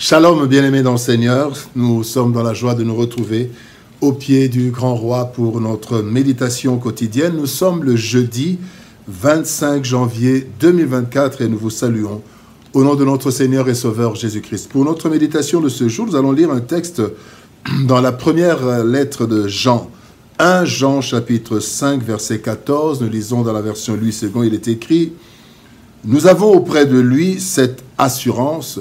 Shalom, bien-aimés dans le Seigneur, nous sommes dans la joie de nous retrouver au pied du grand roi pour notre méditation quotidienne. Nous sommes le jeudi 25 janvier 2024 et nous vous saluons au nom de notre Seigneur et Sauveur Jésus-Christ. Pour notre méditation de ce jour, nous allons lire un texte dans la première lettre de Jean. 1 Jean chapitre 5 verset 14, nous lisons dans la version Louis II, il est écrit « Nous avons auprès de lui cette assurance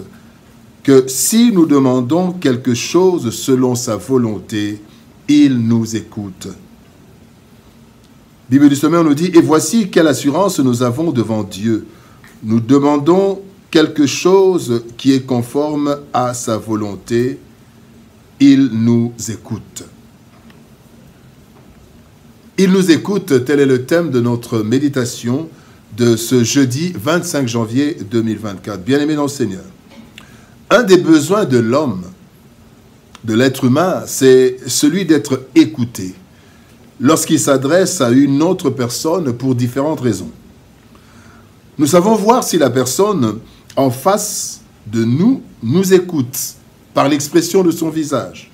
que si nous demandons quelque chose selon sa volonté, il nous écoute. » Bible du sommet, on nous dit « Et voici quelle assurance nous avons devant Dieu. Nous demandons quelque chose qui est conforme à sa volonté, il nous écoute. » Il nous écoute, tel est le thème de notre méditation de ce jeudi 25 janvier 2024. Bien-aimés dans le Seigneur, un des besoins de l'homme, de l'être humain, c'est celui d'être écouté lorsqu'il s'adresse à une autre personne pour différentes raisons. Nous savons voir si la personne en face de nous nous écoute par l'expression de son visage.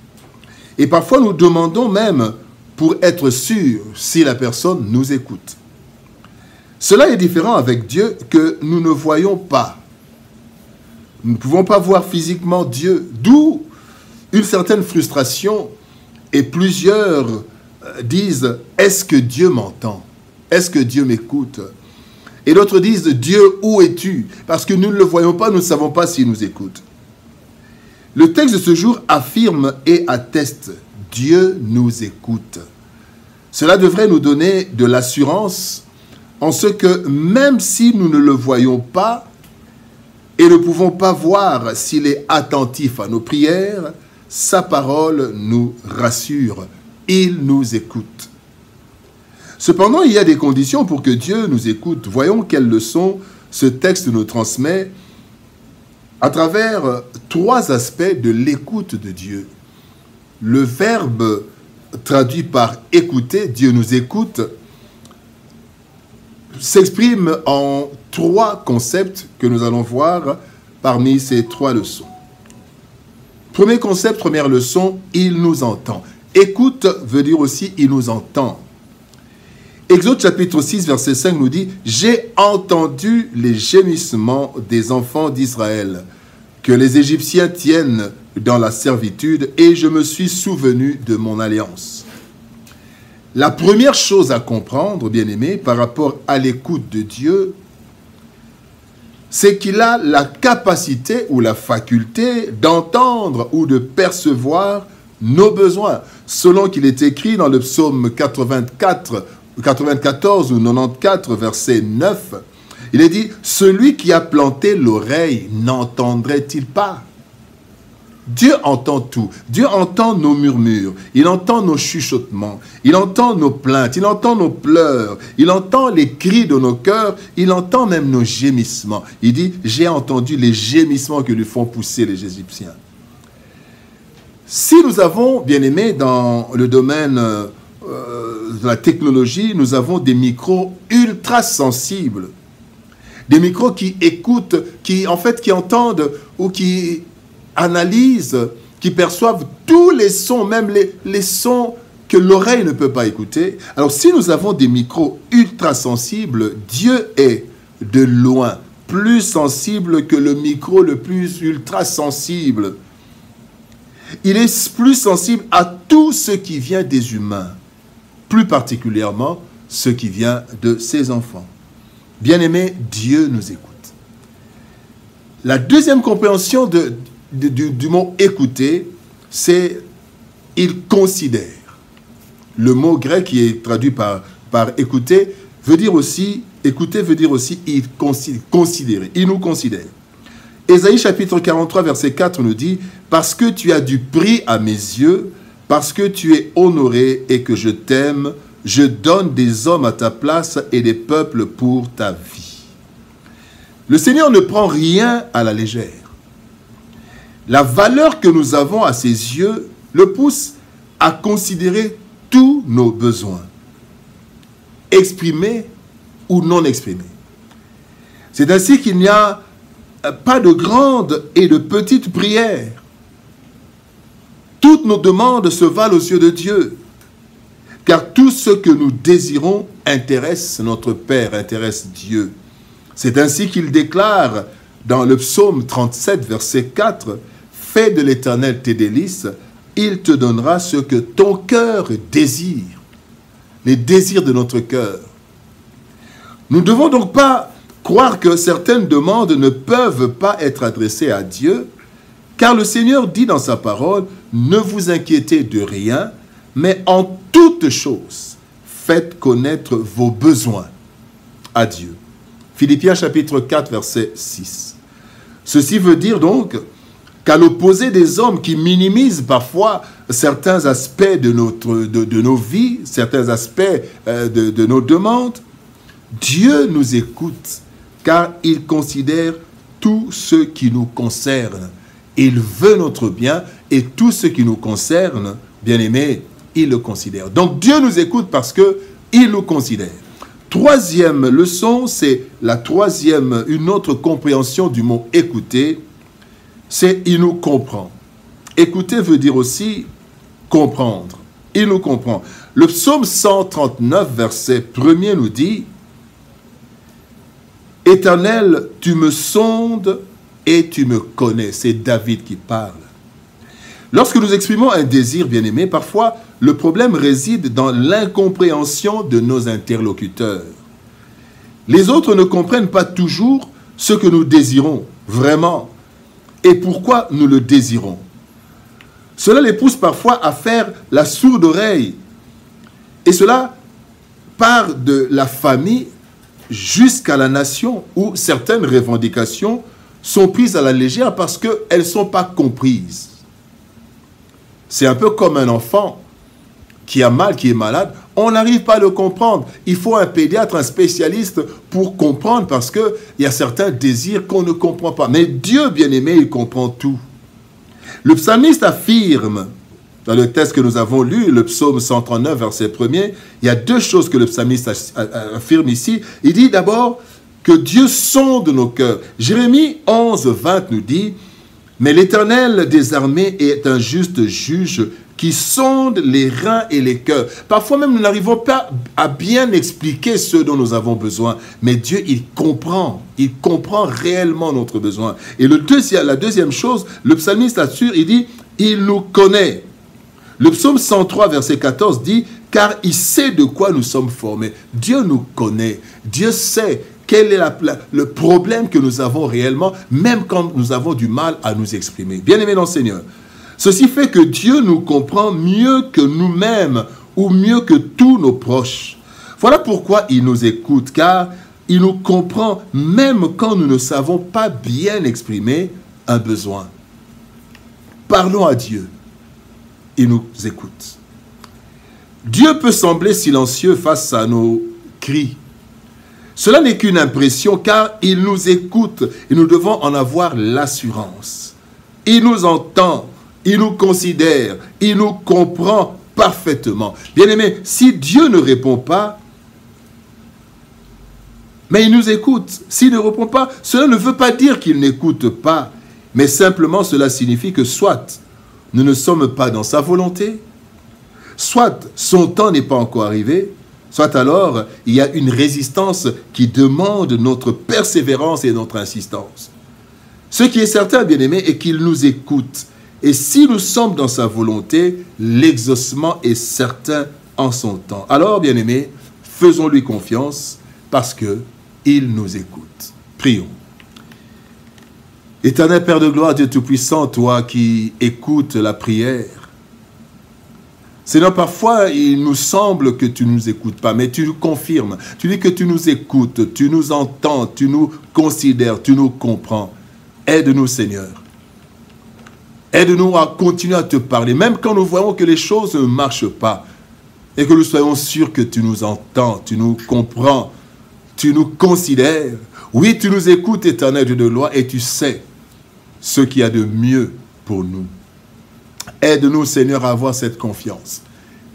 Et parfois nous demandons même pour être sûr si la personne nous écoute. Cela est différent avec Dieu que nous ne voyons pas. Nous ne pouvons pas voir physiquement Dieu, d'où une certaine frustration et plusieurs disent « Est-ce que Dieu m'entend? Est-ce que Dieu m'écoute ?» Et d'autres disent « Dieu, où es-tu » Parce que nous ne le voyons pas, nous ne savons pas s'il nous écoute. Le texte de ce jour affirme et atteste « Dieu nous écoute ». Cela devrait nous donner de l'assurance en ce que même si nous ne le voyons pas et ne pouvons pas voir s'il est attentif à nos prières, sa parole nous rassure. Il nous écoute. Cependant, il y a des conditions pour que Dieu nous écoute. Voyons quelles leçons ce texte nous transmet à travers trois aspects de l'écoute de Dieu. Le verbe traduit par écouter, Dieu nous écoute, s'exprime en trois concepts que nous allons voir parmi ces trois leçons. Premier concept, première leçon, il nous entend. Écoute veut dire aussi il nous entend. Exode chapitre 6 verset 5 nous dit « J'ai entendu les gémissements des enfants d'Israël, que les Égyptiens tiennent dans la servitude, et je me suis souvenu de mon alliance. » La première chose à comprendre, bien-aimés, par rapport à l'écoute de Dieu, c'est qu'il a la capacité ou la faculté d'entendre ou de percevoir nos besoins. Selon qu'il est écrit dans le psaume 94 ou 94, verset 9, il est dit « Celui qui a planté l'oreille n'entendrait-il pas ?» Dieu entend tout. Dieu entend nos murmures. Il entend nos chuchotements. Il entend nos plaintes. Il entend nos pleurs. Il entend les cris de nos cœurs. Il entend même nos gémissements. Il dit, j'ai entendu les gémissements que lui font pousser les Égyptiens. Si nous avons, bien aimé, dans le domaine de la technologie, nous avons des micros ultra sensibles. Des micros qui écoutent, qui entendent ou qui analysent, qui perçoivent tous les sons, même les sons que l'oreille ne peut pas écouter. Alors, si nous avons des micros ultra sensibles, Dieu est de loin plus sensible que le micro le plus ultra sensible. Il est plus sensible à tout ce qui vient des humains, plus particulièrement ce qui vient de ses enfants. Bien-aimés, Dieu nous écoute. La deuxième compréhension du mot « écouter », c'est « il considère ». Le mot grec qui est traduit par « écouter » veut dire aussi « écouter » veut dire aussi « il considérer ». Il nous considère. Ésaïe chapitre 43, verset 4 nous dit « Parce que tu as du prix à mes yeux, parce que tu es honoré et que je t'aime, je donne des hommes à ta place et des peuples pour ta vie. » Le Seigneur ne prend rien à la légère. La valeur que nous avons à ses yeux le pousse à considérer tous nos besoins, exprimés ou non exprimés. C'est ainsi qu'il n'y a pas de grandes et de petites prières. Toutes nos demandes se valent aux yeux de Dieu, car tout ce que nous désirons intéresse notre Père, intéresse Dieu. C'est ainsi qu'il déclare dans le psaume 37, verset 4, « Fais de l'Éternel tes délices, il te donnera ce que ton cœur désire. » Les désirs de notre cœur. Nous ne devons donc pas croire que certaines demandes ne peuvent pas être adressées à Dieu, car le Seigneur dit dans sa parole, « Ne vous inquiétez de rien, mais en toutes choses, faites connaître vos besoins à Dieu. » Philippiens chapitre 4, verset 6. Ceci veut dire donc qu'à l'opposé des hommes qui minimisent parfois certains aspects de nos vies, certains aspects de nos demandes, Dieu nous écoute car il considère tout ce qui nous concerne. Il veut notre bien et tout ce qui nous concerne, bien-aimés, il le considère. Donc Dieu nous écoute parce qu'il nous considère. Troisième leçon, c'est une autre compréhension du mot écouter, c'est il nous comprend. Écouter veut dire aussi comprendre. Il nous comprend. Le psaume 139, verset 1er nous dit « Éternel, tu me sondes et tu me connais. » C'est David qui parle. Lorsque nous exprimons un désir, bien-aimé, parfois le problème réside dans l'incompréhension de nos interlocuteurs. Les autres ne comprennent pas toujours ce que nous désirons, vraiment, et pourquoi nous le désirons. Cela les pousse parfois à faire la sourde oreille. Et cela part de la famille jusqu'à la nation, où certaines revendications sont prises à la légère parce qu'elles ne sont pas comprises. C'est un peu comme un enfant qui a mal, qui est malade. On n'arrive pas à le comprendre. Il faut un pédiatre, un spécialiste pour comprendre parce qu'il y a certains désirs qu'on ne comprend pas. Mais Dieu, bien-aimé, il comprend tout. Le psalmiste affirme, dans le texte que nous avons lu, le psaume 139, verset 1er, il y a deux choses que le psalmiste affirme ici. Il dit d'abord que Dieu sonde nos cœurs. Jérémie 11, 20 nous dit « Mais l'Éternel des armées est un juste juge qui sonde les reins et les cœurs. » Parfois même, nous n'arrivons pas à bien expliquer ce dont nous avons besoin. Mais Dieu, il comprend réellement notre besoin. Et la deuxième chose, le psalmiste assure, il dit « Il nous connaît ». Le psaume 103, verset 14 dit « Car il sait de quoi nous sommes formés ». Dieu nous connaît. Dieu sait quel est le problème que nous avons réellement, même quand nous avons du mal à nous exprimer. Bien-aimés dans le Seigneur, ceci fait que Dieu nous comprend mieux que nous-mêmes ou mieux que tous nos proches. Voilà pourquoi il nous écoute, car il nous comprend même quand nous ne savons pas bien exprimer un besoin. Parlons à Dieu. Il nous écoute. Dieu peut sembler silencieux face à nos cris. Cela n'est qu'une impression car il nous écoute et nous devons en avoir l'assurance. Il nous entend, il nous considère, il nous comprend parfaitement. Bien-aimés, si Dieu ne répond pas, mais il nous écoute. S'il ne répond pas, cela ne veut pas dire qu'il n'écoute pas, mais simplement cela signifie que soit nous ne sommes pas dans sa volonté, soit son temps n'est pas encore arrivé, soit alors il y a une résistance qui demande notre persévérance et notre insistance. Ce qui est certain, bien-aimé, est qu'il nous écoute. Et si nous sommes dans sa volonté, l'exaucement est certain en son temps. Alors, bien-aimé, faisons-lui confiance parce qu'il nous écoute. Prions. Éternel Père de gloire, Dieu Tout-Puissant, toi qui écoutes la prière, Seigneur, parfois, il nous semble que tu ne nous écoutes pas, mais tu nous confirmes. Tu dis que tu nous écoutes, tu nous entends, tu nous considères, tu nous comprends. Aide-nous, Seigneur. Aide-nous à continuer à te parler, même quand nous voyons que les choses ne marchent pas, et que nous soyons sûrs que tu nous entends, tu nous comprends, tu nous considères. Oui, tu nous écoutes, Éternel Dieu de gloire, et tu sais ce qu'il y a de mieux pour nous. Aide-nous, Seigneur, à avoir cette confiance.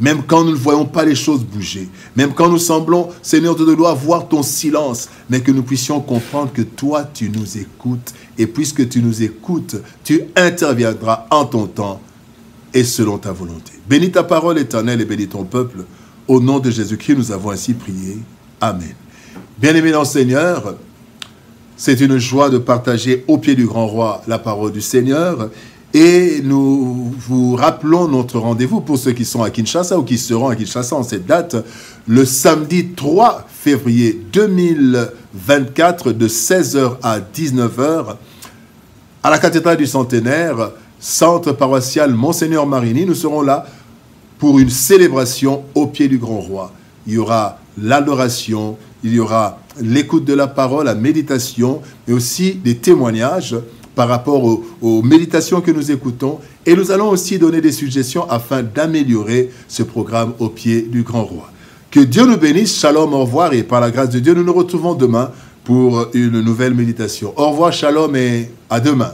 même quand nous ne voyons pas les choses bouger, même quand nous semblons, Seigneur de gloire, voir ton silence, mais que nous puissions comprendre que toi, tu nous écoutes, et puisque tu nous écoutes, tu interviendras en ton temps et selon ta volonté. Bénis ta parole éternelle et bénis ton peuple. Au nom de Jésus-Christ, nous avons ainsi prié. Amen. Bien-aimés dans le Seigneur, c'est une joie de partager au pied du grand roi la parole du Seigneur. Et nous vous rappelons notre rendez-vous pour ceux qui sont à Kinshasa ou qui seront à Kinshasa en cette date, le samedi 3 février 2024 de 16h à 19h à la cathédrale du Centenaire, centre paroissial Monseigneur Marini. Nous serons là pour une célébration au pied du grand roi. Il y aura l'adoration, il y aura l'écoute de la parole, la méditation, mais aussi des témoignages par rapport aux méditations que nous écoutons. Et nous allons aussi donner des suggestions afin d'améliorer ce programme au pied du grand roi. Que Dieu nous bénisse, shalom, au revoir, et par la grâce de Dieu, nous nous retrouvons demain pour une nouvelle méditation. Au revoir, shalom et à demain.